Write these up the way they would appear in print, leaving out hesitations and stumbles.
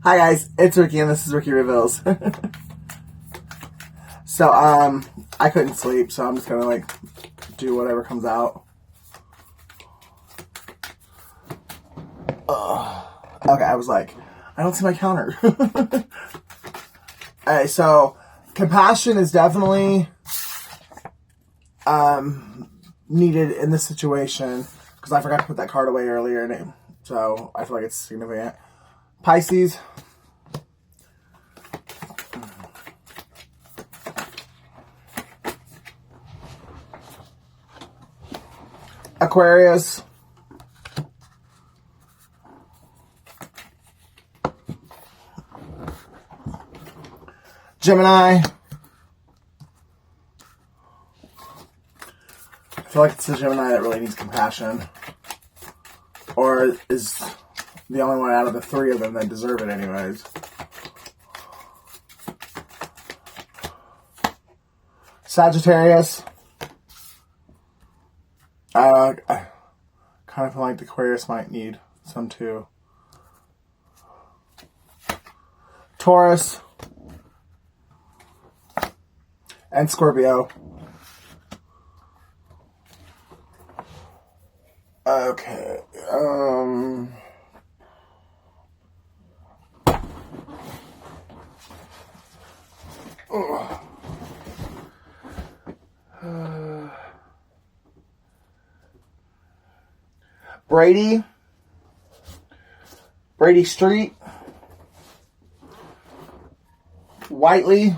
Hi guys, it's Ricky and this is Ricky Reveals. So, I couldn't sleep, so I'm just gonna do whatever comes out. Okay, I was like, I don't see my counter. Alright, so compassion is definitely needed in this situation because I forgot to put that card away earlier, so I feel like it's significant. Pisces. Aquarius. Gemini. I feel like it's the Gemini that really needs compassion. Or is the only one out of the three of them that deserve it anyways. Sagittarius. I kind of feel like the Aquarius might need some too. Taurus. And Scorpio. Okay. Brady Street, Whiteley,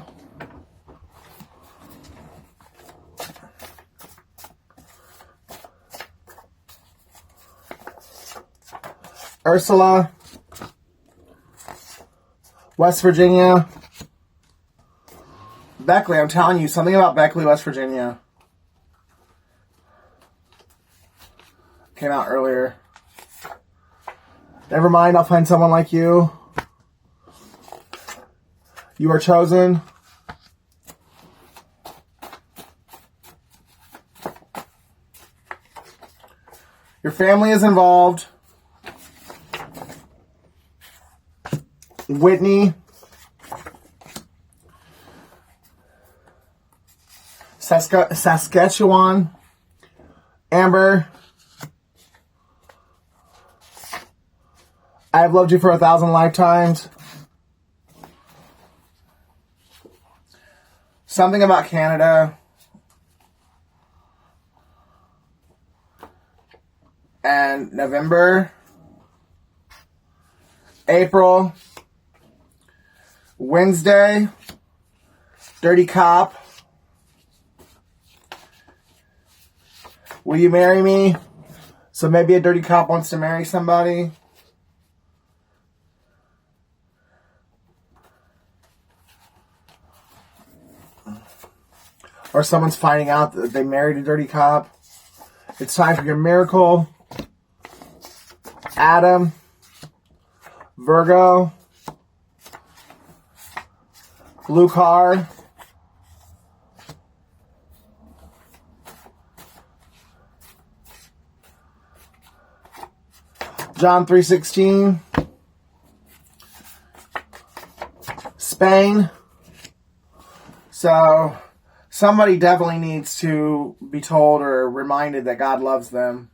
Ursula, West Virginia, Beckley. I'm telling you something about Beckley, West Virginia. Came out earlier. Never mind, I'll find someone like you. You are chosen. Your family is involved. Whitney. Saskatchewan. Amber. I've loved you for 1,000 lifetimes. Something about Canada. And November. April. Wednesday. Dirty Cop. Will you marry me? So maybe a dirty cop wants to marry somebody. Or someone's finding out that they married a dirty cop. It's time for your miracle. Adam. Virgo. Blue card. John 3:16. Spain. So somebody definitely needs to be told or reminded that God loves them.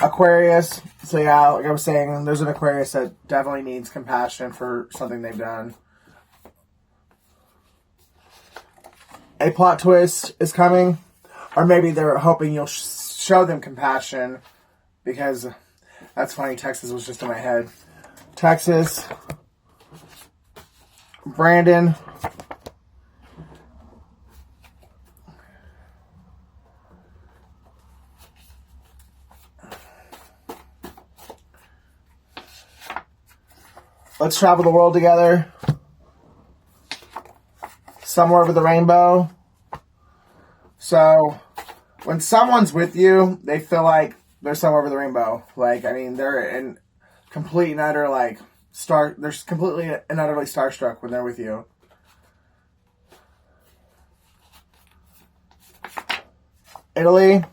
Aquarius. So yeah, like I was saying, there's an Aquarius that definitely needs compassion for something they've done. A plot twist is coming. Or maybe they're hoping you'll show them compassion. Because, that's funny, Texas was just in my head. Texas. Brandon. Let's travel the world together. Somewhere over the rainbow. So, when someone's with you, they feel like they're somewhere over the rainbow. They're in complete and utter, they're completely and utterly starstruck when they're with you. Italy.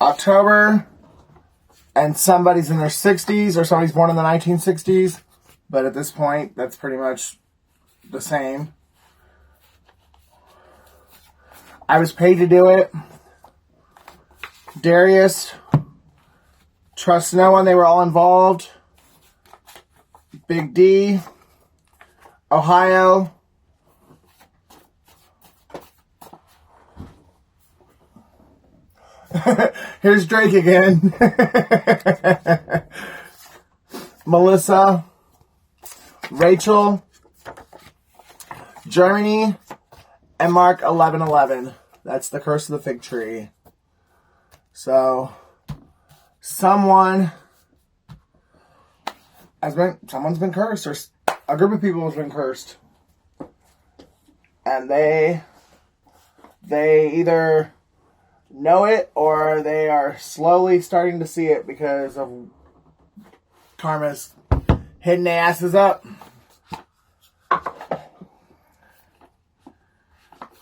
October, and somebody's in their 60s or somebody's born in the 1960s. But at this point, that's pretty much the same. I was paid to do it. Darius, trust no one, they were all involved. Big D, Ohio. Here's Drake again. Melissa, Rachel, Germany, and Mark 11:11. That's the curse of the fig tree. So, someone's been cursed, or a group of people has been cursed, and they either know it or they are slowly starting to see it because of karma's hitting their asses up.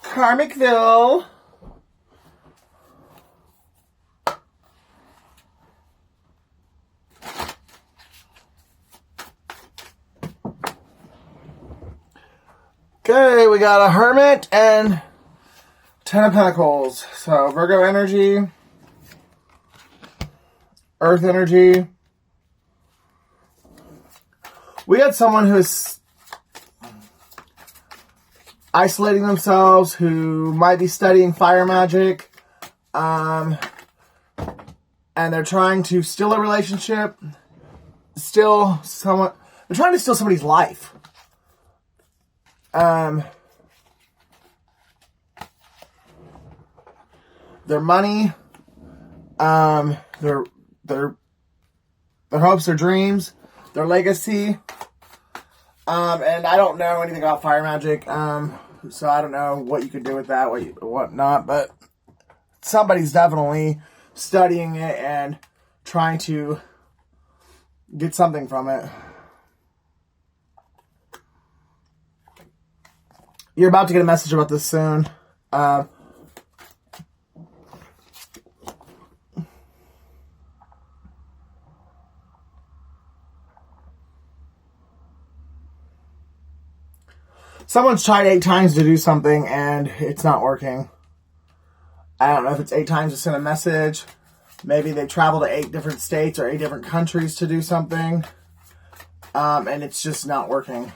Karmicville. Okay, we got a Hermit and 10 of Pentacles. So, Virgo energy, Earth energy. We had someone who is isolating themselves, who might be studying fire magic, and they're trying to steal a relationship, they're trying to steal somebody's life. Their money, their hopes, their dreams, their legacy. And I don't know anything about fire magic, so I don't know what you can do with that, what not, but somebody's definitely studying it and trying to get something from it. You're about to get a message about this soon. Someone's tried 8 times to do something and it's not working. I don't know if it's 8 times to send a message. Maybe they traveled to 8 different states or 8 different countries to do something. And it's just not working.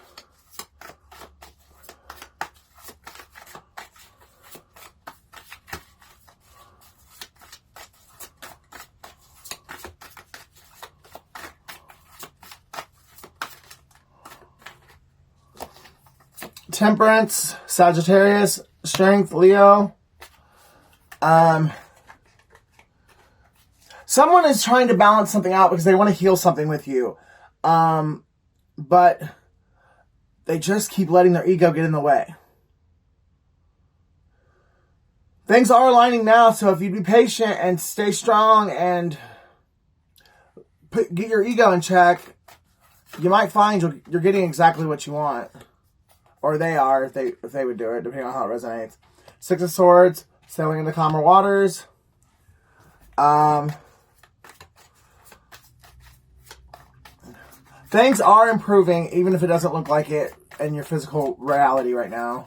Temperance, Sagittarius, Strength, Leo. Someone is trying to balance something out because they want to heal something with you. But they just keep letting their ego get in the way. Things are aligning now, so if you'd be patient and stay strong and get your ego in check, you might find you're getting exactly what you want. Or they are, if they would do it, depending on how it resonates. 6 of Swords, sailing into calmer waters. Things are improving, even if it doesn't look like it in your physical reality right now.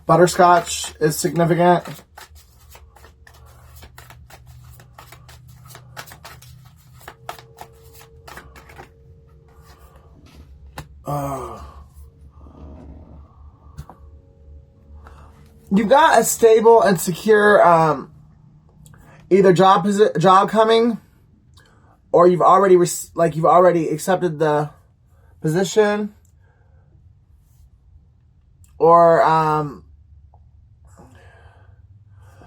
Butterscotch is significant. You've got a stable and secure either job coming, or you've already accepted the position, or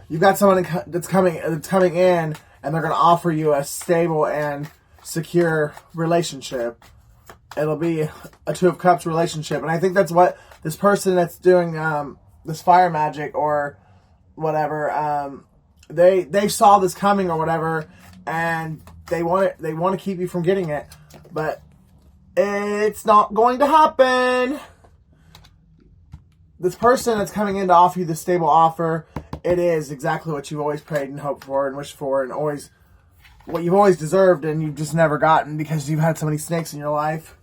you've got someone that's coming in, and they're going to offer you a stable and secure relationship. It'll be a 2 of Cups relationship, and I think that's what this person that's doing this fire magic or whatever, they saw this coming or whatever, and they want to keep you from getting it, but it's not going to happen. This person that's coming in to offer you the stable offer, it is exactly what you've always prayed and hoped for and wished for, and always what you've always deserved, and you've just never gotten because you've had so many snakes in your life,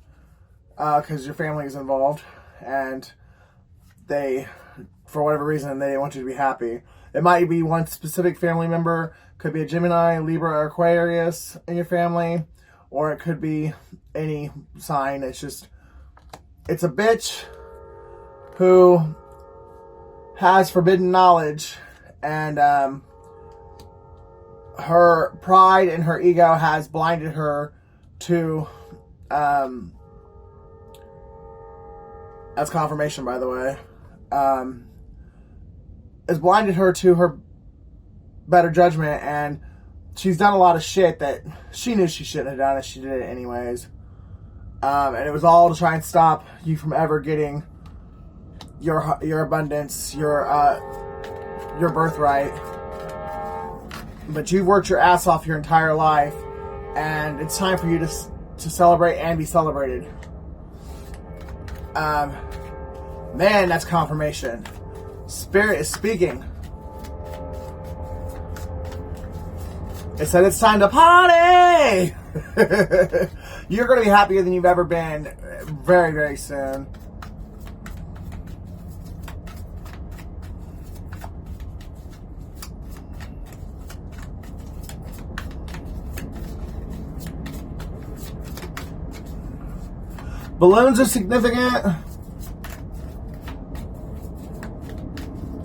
because your family is involved, and they, for whatever reason, they want you to be happy. It might be one specific family member, could be a Gemini, Libra, or Aquarius in your family, or it could be any sign. It's a bitch who has forbidden knowledge, and her pride and her ego has blinded her to, that's confirmation, by the way, has blinded her to her better judgment, and she's done a lot of shit that she knew she shouldn't have done, and she did it anyways. And it was all to try and stop you from ever getting your abundance, your birthright. But you've worked your ass off your entire life, and it's time for you to celebrate and be celebrated. Man, that's confirmation. Spirit is speaking. It said it's time to party! You're going to be happier than you've ever been very, very soon. Balloons are significant.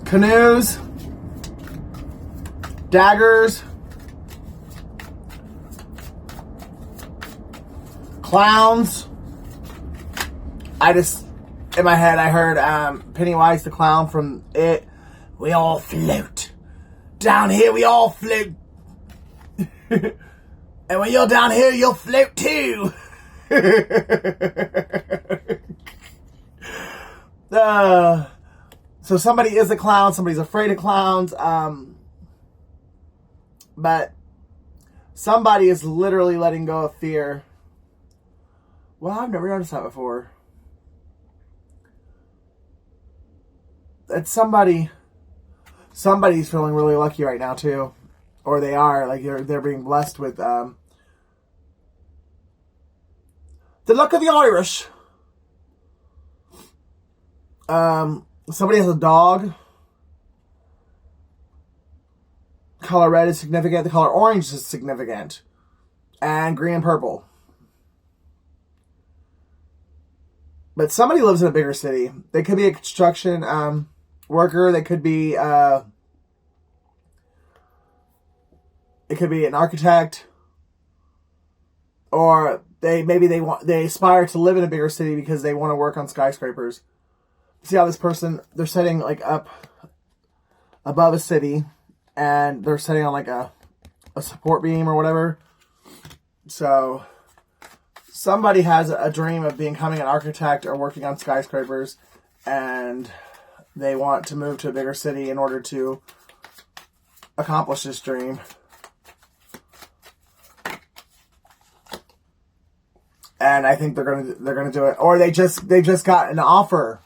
Canoes. Daggers. Clowns. In my head, I heard Pennywise the clown from It. We all float. Down here, we all float. And when you're down here, you'll float too. So somebody is a clown, somebody's afraid of clowns, but somebody is literally letting go of fear. Well, I've never noticed that before. It's somebody's feeling really lucky right now too, or they are, like they're being blessed with the luck of the Irish. Somebody has a dog. Color red is significant. The color orange is significant. And green and purple. But somebody lives in a bigger city. They could be a construction worker. They could be it could be an architect. Or they aspire to live in a bigger city because they want to work on skyscrapers. See how this person, they're sitting like up above a city, and they're sitting on like a support beam or whatever. So somebody has a dream of becoming an architect or working on skyscrapers, and they want to move to a bigger city in order to accomplish this dream. And I think they're gonna do it, or they just got an offer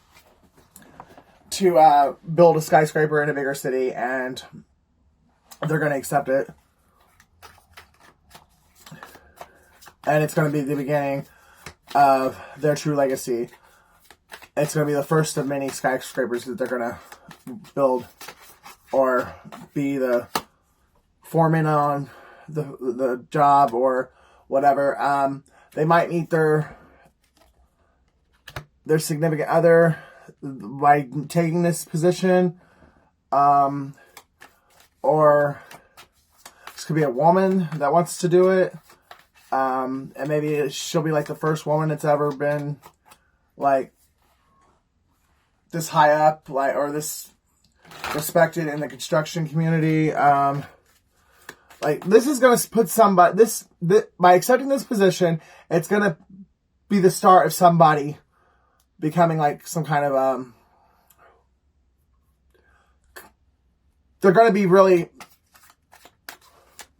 to build a skyscraper in a bigger city, and they're going to accept it. And it's going to be the beginning of their true legacy. It's going to be the first of many skyscrapers that they're going to build, or be the foreman on the job or whatever. They might meet their significant other by taking this position, or this could be a woman that wants to do it, and maybe she'll be like the first woman that's ever been like this high up, like, or this respected in the construction community. Like, this is going to put somebody, this by accepting this position, it's going to be the start of somebody becoming like some kind of they're going to be really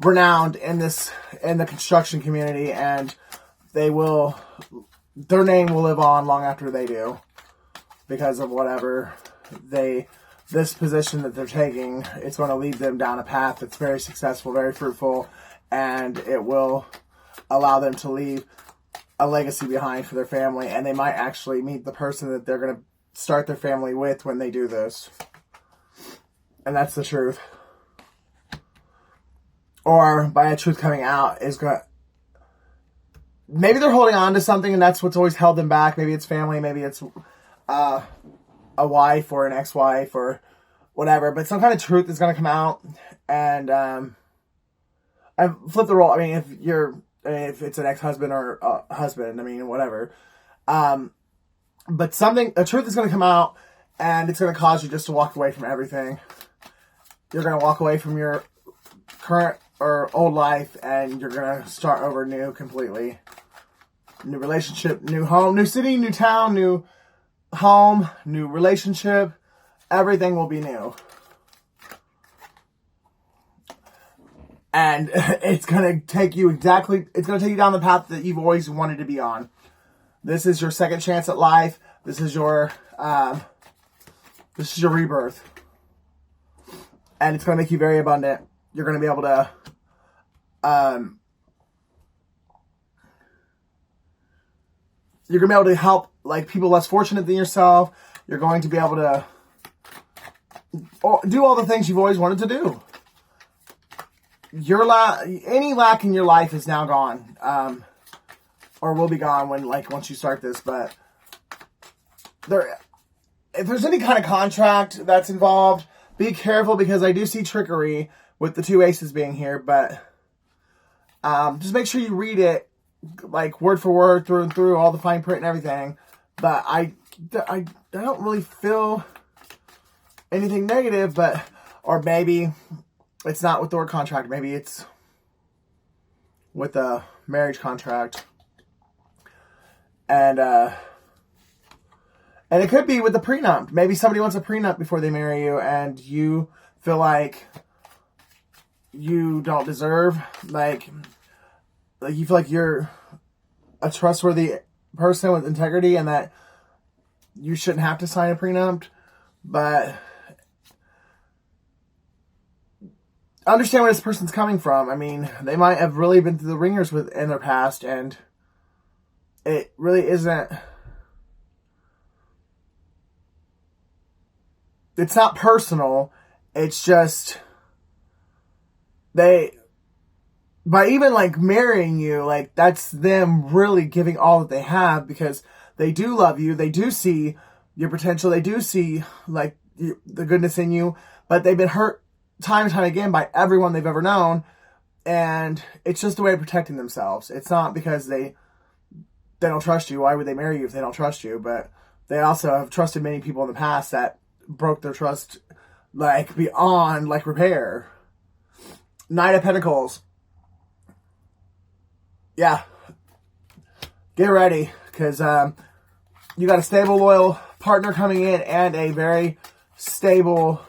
renowned in the construction community, and they will their name will live on long after they do, because of whatever this position that they're taking. It's going to lead them down a path that's very successful, very fruitful, and it will allow them to leave a legacy behind for their family, and they might actually meet the person that they're going to start their family with when they do this. And that's the truth. Or by a truth coming out is going to, maybe they're holding on to something and that's what's always held them back. Maybe it's family, maybe it's a wife or an ex-wife or whatever, but some kind of truth is going to come out. And I flip the role. I mean, if it's an ex-husband or a husband, I mean, whatever. But a truth is going to come out, and it's going to cause you just to walk away from everything. You're going to walk away from your current or old life, and you're going to start over new completely. New relationship, new home, new city, new town, new home, new relationship. Everything will be new. And it's going to take you down the path that you've always wanted to be on. This is your second chance at life. This is your rebirth. And it's going to make you very abundant. You're going to be able to help like people less fortunate than yourself. You're going to be able to do all the things you've always wanted to do. Any lack in your life is now gone, or will be gone once you start this. But if there's any kind of contract that's involved, be careful, because I do see trickery with the two aces being here. But just make sure you read it like word for word, through and through, all the fine print and everything. But I don't really feel anything negative, or maybe it's not with the word contract. Maybe it's with a marriage contract. And it could be with the prenup. Maybe somebody wants a prenup before they marry you, and you feel like you don't deserve, like you feel like you're a trustworthy person with integrity, and that you shouldn't have to sign a prenup. But understand where this person's coming from. I mean, they might have really been through the ringers in their past, and it really isn't. It's not personal. It's just by even marrying you, that's them really giving all that they have, because they do love you. They do see your potential. They do see the goodness in you, but they've been hurt time and time again by everyone they've ever known. And it's just a way of protecting themselves. It's not because they don't trust you. Why would they marry you if they don't trust you? But they also have trusted many people in the past that broke their trust beyond repair. Knight of Pentacles. Yeah. Get ready, because you got a stable, loyal partner coming in, and a very stable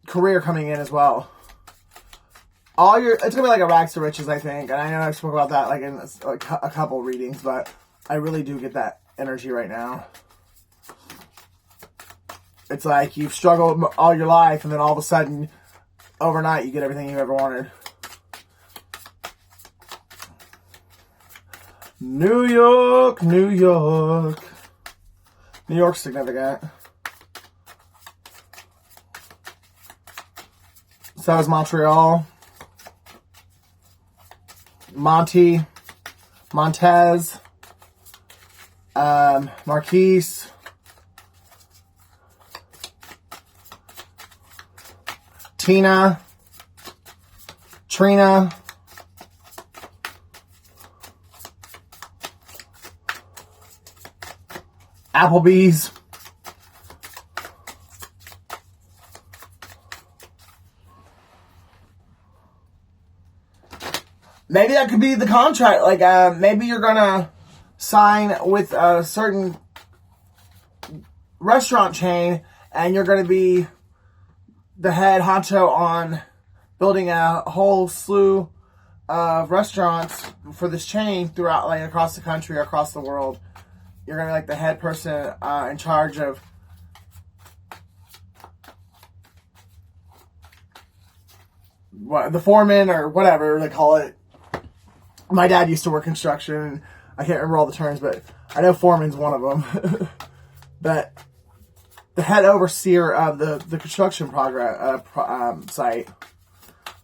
career coming in as well. It's gonna be like a rags to riches, I think. And I know I spoke about that in a couple readings, but I really do get that energy right now. It's like you've struggled all your life, and then all of a sudden, overnight, you get everything you ever wanted. New York, New York. New York's significant. So is Montreal. Montez. Marquise. Tina. Trina. Applebee's. Maybe that could be the contract. Maybe you're gonna sign with a certain restaurant chain, and you're gonna be the head honcho on building a whole slew of restaurants for this chain throughout, like across the country, across the world. You're gonna be like the head person in charge of the foreman or whatever they call it. My dad used to work construction. I can't remember all the terms, but I know foreman's one of them. But the head overseer of the construction site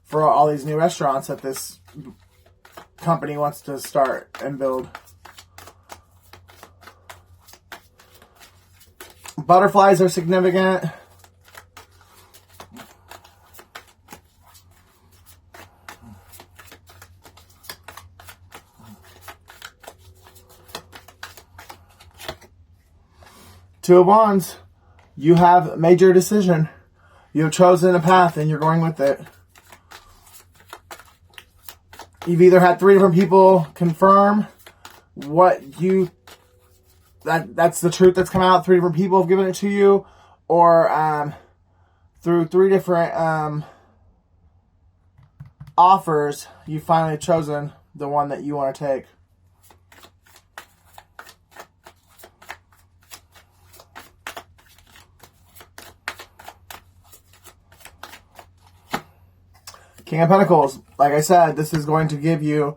for all these new restaurants that this company wants to start and build. Butterflies are significant. Two of Wands. You have made your decision. You have chosen a path and you're going with it. You've either had 3 different people confirm what you... That's the truth that's come out. 3 different people have given it to you. Or through 3 different offers, you finally chosen the one that you want to take. King of Pentacles. Like I said, this is going to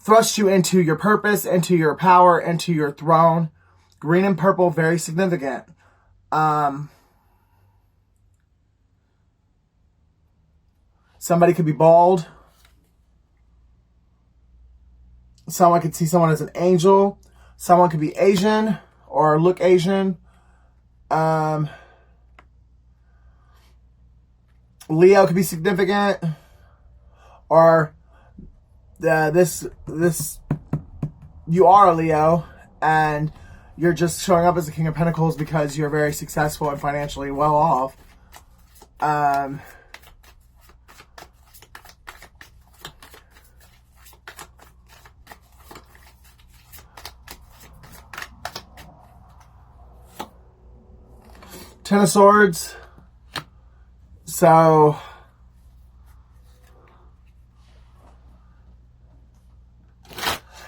thrust you into your purpose, into your power, into your throne. Green and purple, very significant. Somebody could be bald. Someone could see someone as an angel. Someone could be Asian or look Asian. Leo could be significant, or this you are a Leo and you're just showing up as the King of Pentacles because you're very successful and financially well off. Ten of Swords. So,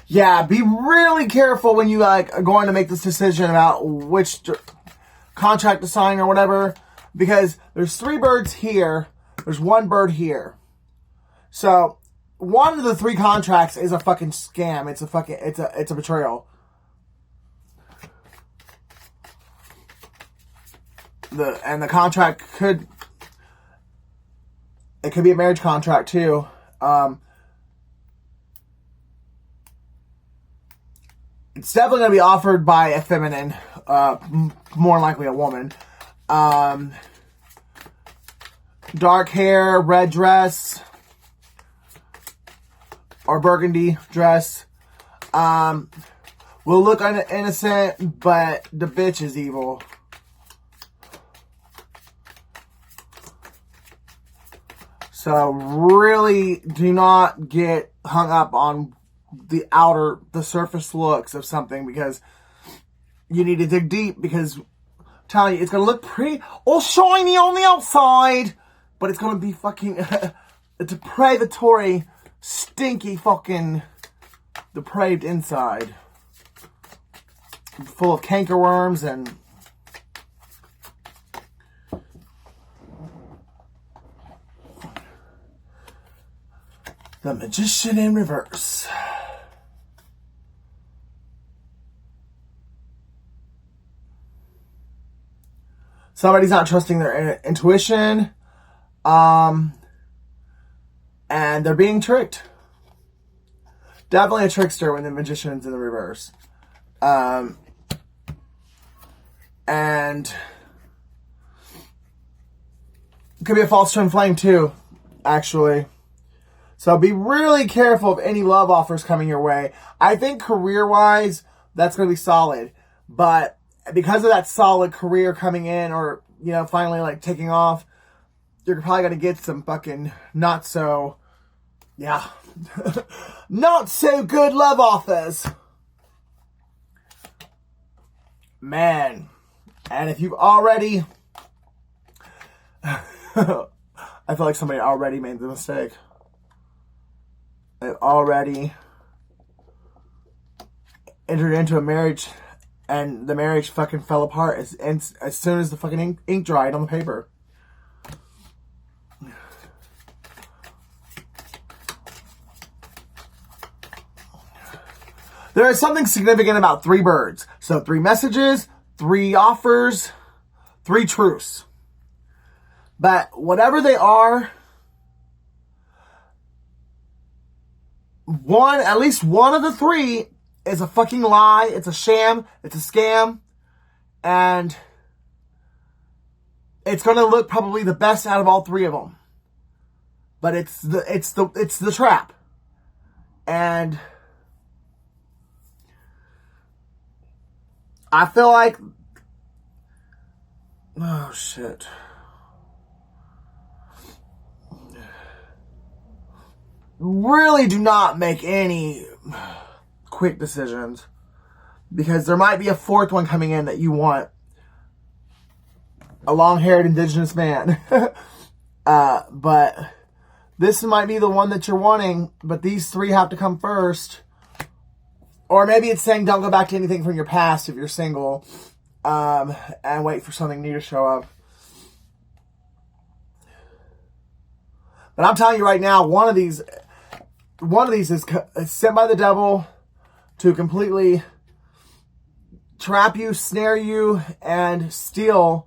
yeah, be really careful when you are going to make this decision about which contract to sign or whatever, because there's 3 birds here, there's 1 bird here. So, one of the 3 contracts is a fucking scam. It's a betrayal. The contract could be a marriage contract too. It's definitely going to be offered by a feminine, more likely a woman. Dark hair, red dress, or burgundy dress. Will look innocent, but the bitch is evil. So really do not get hung up on the surface looks of something, because you need to dig deep, because I'm telling you, it's going to look pretty all shiny on the outside, but it's going to be fucking depravatory, stinky fucking depraved inside. Full of cankerworms and... The Magician in reverse. Somebody's not trusting their intuition. And they're being tricked. Definitely a trickster when the Magician's in the reverse. And it could be a false twin flame too, actually. So be really careful of any love offers coming your way. I think career-wise, that's going to be solid. But because of that solid career coming in, or, you know, finally, like, taking off, you're probably going to get some fucking not so good love offers. Man. And if you've already... I feel like somebody already made the mistake. They've already entered into a marriage, and the marriage fucking fell apart as soon as the fucking ink dried on the paper. There is something significant about 3 birds. So 3 messages, 3 offers, 3 truths. But whatever they are, at least one of the 3 is a fucking lie. It's a sham. It's a scam. And it's going to look probably the best out of all 3 of them. But it's the trap. And I feel like, oh shit. Really do not make any quick decisions, because there might be a 4th one coming in that you want. A long-haired indigenous man. But this might be the one that you're wanting, but these 3 have to come first. Or maybe it's saying don't go back to anything from your past if you're single, and wait for something new to show up. But I'm telling you right now, one of these is sent by the devil to completely trap you, snare you, and steal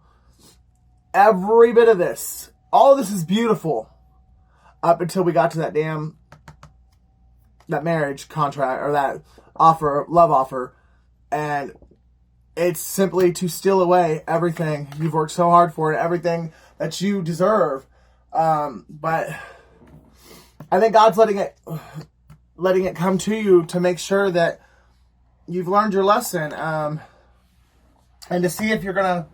every bit of this. All of this is beautiful up until we got to that marriage contract, or that love offer, and it's simply to steal away everything you've worked so hard for and everything that you deserve. But I think God's letting it come to you to make sure that you've learned your lesson, and to see if you're gonna,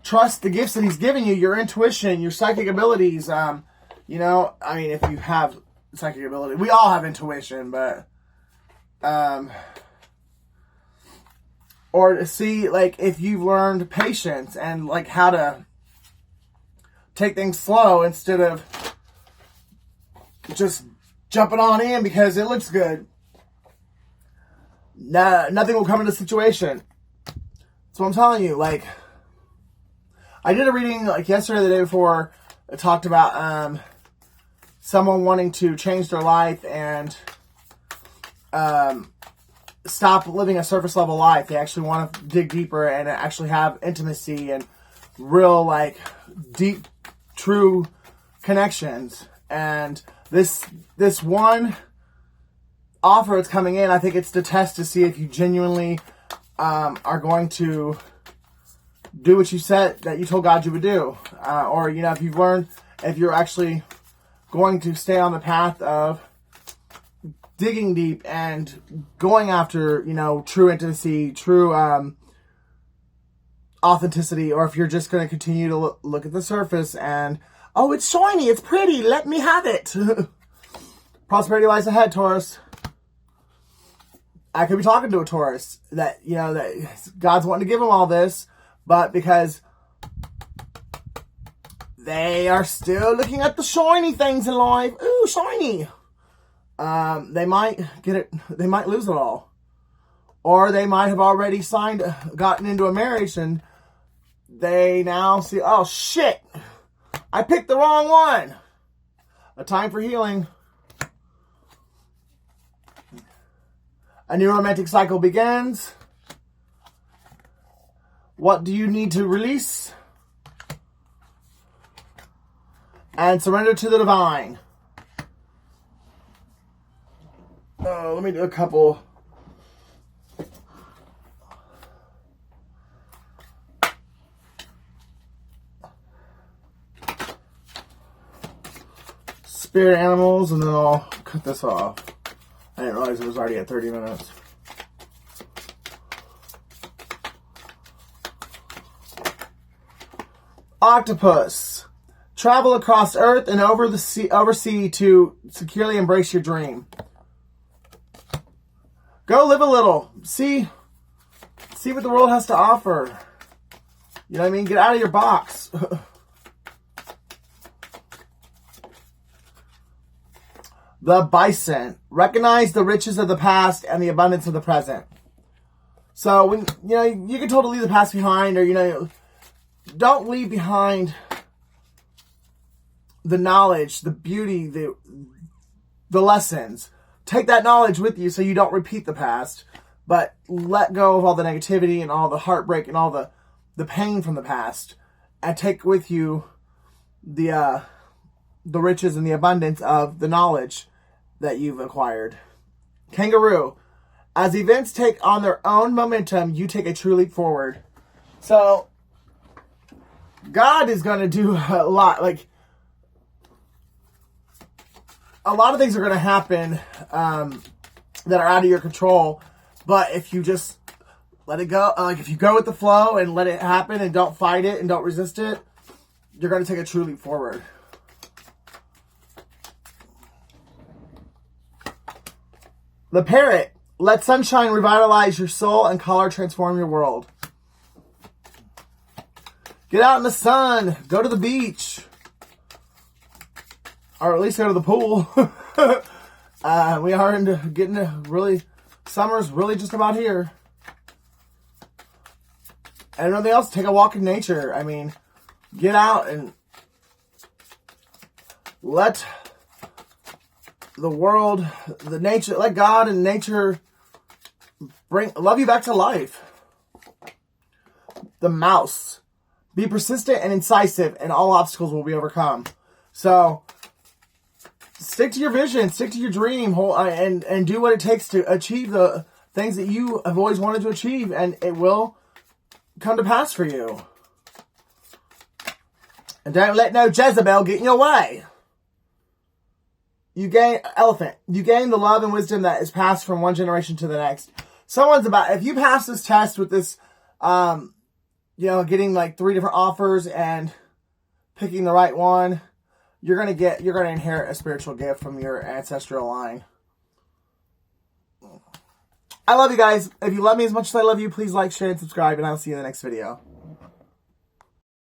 trust the gifts that He's giving you, your intuition, your psychic abilities. I mean, if you have psychic ability, we all have intuition, but or to see, like, if you've learned patience and, like, how to take things slow instead of just jumping on in because it looks good. Nothing will come into the situation. That's what I'm telling you. Like, I did a reading like yesterday or the day before. It talked about someone wanting to change their life and stop living a surface level life. They actually want to dig deeper and actually have intimacy and real, like, deep, true connections. And this one offer that's coming in, I think it's to test to see if you genuinely are going to do what you said that you told God you would do. Or, if you've learned, if you're actually going to stay on the path of digging deep and going after, true intimacy, true authenticity, or if you're just going to continue to look at the surface and, oh, it's shiny, it's pretty, let me have it. Prosperity lies ahead, Taurus. I could be talking to a Taurus that, that God's wanting to give them all this, but because they are still looking at the shiny things in life, ooh, shiny, they might get it, they might lose it all. Or they might have already gotten into a marriage, and they now see, oh shit, I picked the wrong one. A time for healing. A new romantic cycle begins. What do you need to release? And surrender to the divine. Let me do a couple. Spirit animals, and then I'll cut this off. I didn't realize it was already at 30 minutes. Octopus. Travel across Earth and over sea to securely embrace your dream. Go live a little. See what the world has to offer. You know what I mean? Get out of your box. the bison. Recognize the riches of the past and the abundance of the present. So when you can totally leave the past behind, or don't leave behind the knowledge, the beauty, the lessons. Take that knowledge with you so you don't repeat the past, but let go of all the negativity and all the heartbreak and all the pain from the past, and take with you the riches and the abundance of the knowledge that you've acquired. Kangaroo. As events take on their own momentum, you take a true leap forward. So, God is going to do a lot. Like, a lot of things are going to happen that are out of your control. But if you just let it go, like if you go with the flow and let it happen and don't fight it and don't resist it, you're going to take a true leap forward. The parrot. Let sunshine revitalize your soul and color transform your world. Get out in the sun. Go to the beach. Or at least go to the pool. We are getting really... Summer's really just about here. And nothing else, take a walk in nature. I mean, get out and let the world, the nature, let God and nature love you back to life. The mouse. Be persistent and incisive, and all obstacles will be overcome. So, stick to your vision, stick to your dream, and do what it takes to achieve the things that you have always wanted to achieve, and it will come to pass for you. And don't let no Jezebel get in your way. You gain the love and wisdom that is passed from one generation to the next. If you pass this test with this, getting like 3 different offers and picking the right one, you're going to inherit a spiritual gift from your ancestral line. I love you guys. If you love me as much as I love you, please like, share, and subscribe, and I'll see you in the next video.